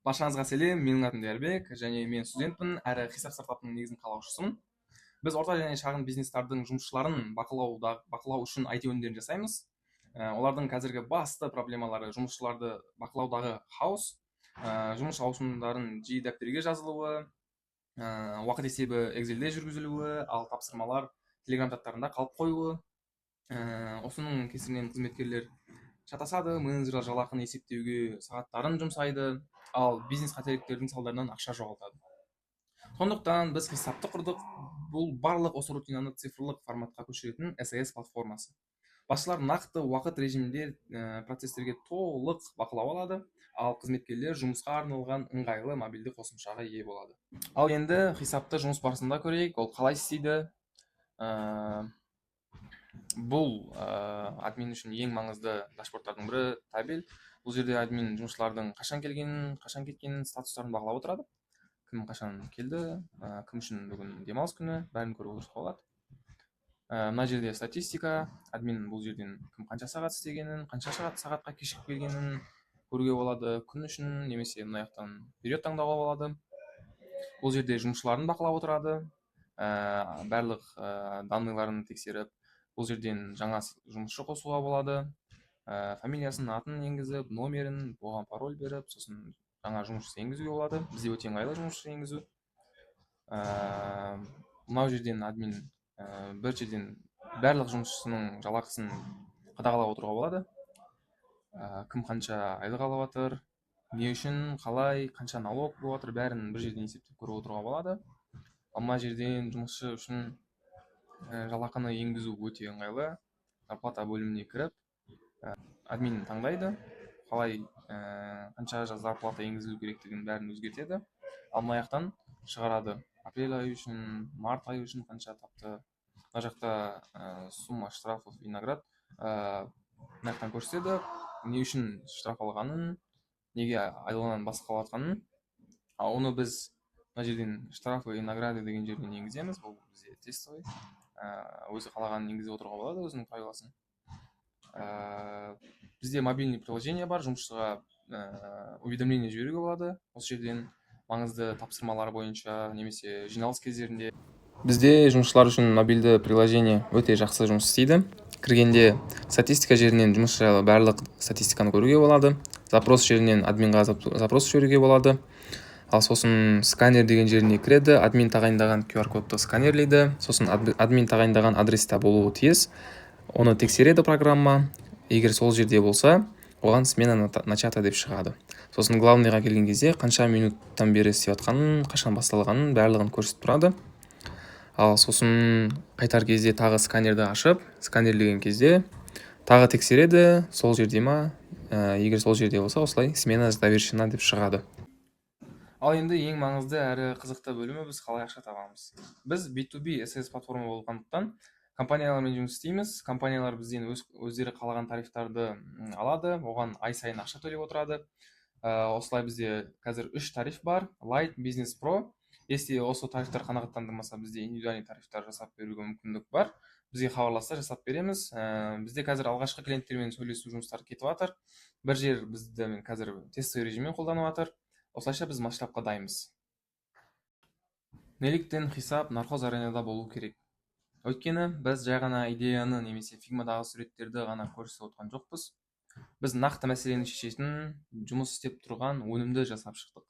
Баршаңызға сәлем, менің атым Диярбек және мен студентпін әрі хисап стартапының негізін қалаушысымын. Біз орта және шағын бизнестардың жұмысшыларын бақылау үшін IT өнімдерін жасаймыз. Олардың қазіргі басты проблемалары жұмысшыларды бақылаудағы хаос, жұмыс ауысымдарын жиі дәптерге жазылуы, уақыт есебі Excelде жүргізілуі, ал тапсырмалар Telegram чаттарында қалып қоюы. Осының кесірінен қызметкерлер шатасады, менеджерлер жалақыны есептеуге сағаттарын жұмсайды, ал бизнес қателіктердің салдарынан ақша жоғалтады. Сондықтан біз хисапты құрдық. Бұл барлық осы рутинаны цифрлық форматқа көшіретін SAS платформасы. Басшылар нақты уақыт режимінде процесстерге толық бақылау алады, ал қызметкерлер жұмысқа арналған ыңғайлы мобильді қосымшаға ие болады. Ал енді хисапты жұмыс барысында көрейік, ол қалай істейді. Бұл админ үшін ең маңызды дашбордтардың бірі табель. Бұл жерде админ жұмысшылардың қашан келгенін, қашан кеткенін, статустарын бағалап отырады. Кім қашан келді, кім үшін бүгін демалыс күні, бәрін көруге болса болады. Мына жерде статистика, админ бұл жерден кім қанша сағат істегенін, қанша сағатқа кешігіп келгенін көруге болады. Күн үшін немесе мына жақтан период таңдауға болады. Бұл жерде жұмысшыларын бақылап отырады, барлық данныйларын тексеріп, бұл жерден жаңа жұмысшы қосуға болады. Фамилиясын, атын енгізіп, номерін, оған пароль беріп, сосын жаңа жұмысшы енгізуге болады. Бізде өте ыңғайлы жұмысшы енгізу. Мынау жерден админ бір жерден барлық жұмысшының жалақысын қадағалап отыруға болады. Кім қанша айлық алып жатыр, не үшін, қалай, қанша налог болып жатыр, бәрін бір жерден есептеп көріп отыруға болады. Ал мына жерден жұмысшы үшін жалақыны енгізу өте ыңғайлы. Зарплата бөліміне кіріп, админ таңдайды, қалай қанша зарплата енгізілу керектігін бәрін өзгертеді. Ал мына жақтан шығарады. Апрель айы үшін, март айы үшін қанша тапты. Мына жақта сумма штрафов и наград мына жақтан көрсетеді, не үшін штраф алғанын, неге айлығынан басқа алатқанын. Ал оны біз мына жерден штрафы и награды деген жерден енгіземіз. Бұл бізде тестовый. Өзі қалағанын енгізіп отыруға болады, өзінің правиласын. Бізде мобильный приложение бар, жұмысшыға уведомление жіберуге болады. Осы жерден маңызды тапсырмалар бойынша немесе жиналыс кездерінде. Бізде жұмысшылар үшін мобильді приложение өте жақсы жұмыс істейді. Кіргенде статистика жерінен жұмысшы жайлы барлық статистиканы көруге болады. Запрос жерінен админға запрос жіберуге болады. Ал сосын сканер деген жеріне кіреді, админ тағайындаған QR-кодты сканерлейді, сосын админ тағайындаған адреста болуы тиіс. Оны тексереді программа. Егер сол жерде болса, оған смена начата деп шығады. Сосын главныйға келген кезде қанша минуттан бері істеп жатқанын, қашан басталғанын барлығын көрсетіп тұрады. Ал сосын қайтар кезде тағы сканерді ашып, сканерлеген кезде тағы тексереді, сол жерде ма, егер сол жерде болса, осылай смена завершена деп шығады. Ал енді ең маңызды әрі қызықты бөлімі біз қалай ақша табамыз. Біз B2B SAS платформа болғандықтан компаниялармен жұмыс істейміз. Компаниялар бізден өздері қалаған тарифтарды алады, оған ай сайын ақша төлеп отырады. Осылай бізде қазір 3 тариф бар: Light, Business, Pro. Если осы тарифтар қанағаттандырмаса, бізде индивидуальный тарифтар жасап беруге мүмкіндік бар. Бізге хабарласса жасап береміз. Бізде қазір алғашқы клиенттермен сөйлесу жұмыстары кетіп жатыр. Бір жер бізді қазір тестовый режиммен қолданып жатыр. Осылайша біз масштабқа дайынбыз. Неліктен хисап нархоз аренада болу керек? Өйткені біз жай ғана идеяны немесе фигмадағы суреттерді ғана көрсетіп отқан жоқпыз. Біз нақты мәселені шешетін, жұмыс істеп тұрған өнімді жасап шықтық.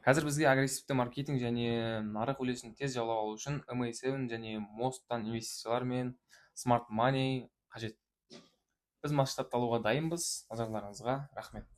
Қазір бізге агрессивті маркетинг және нарық үлесін тез жаулап алу үшін MA7 және Most'тан инвестициялар мен Smart Money қажет. Біз масштабталуға дайынбыз. Назарларыңызға рахмет.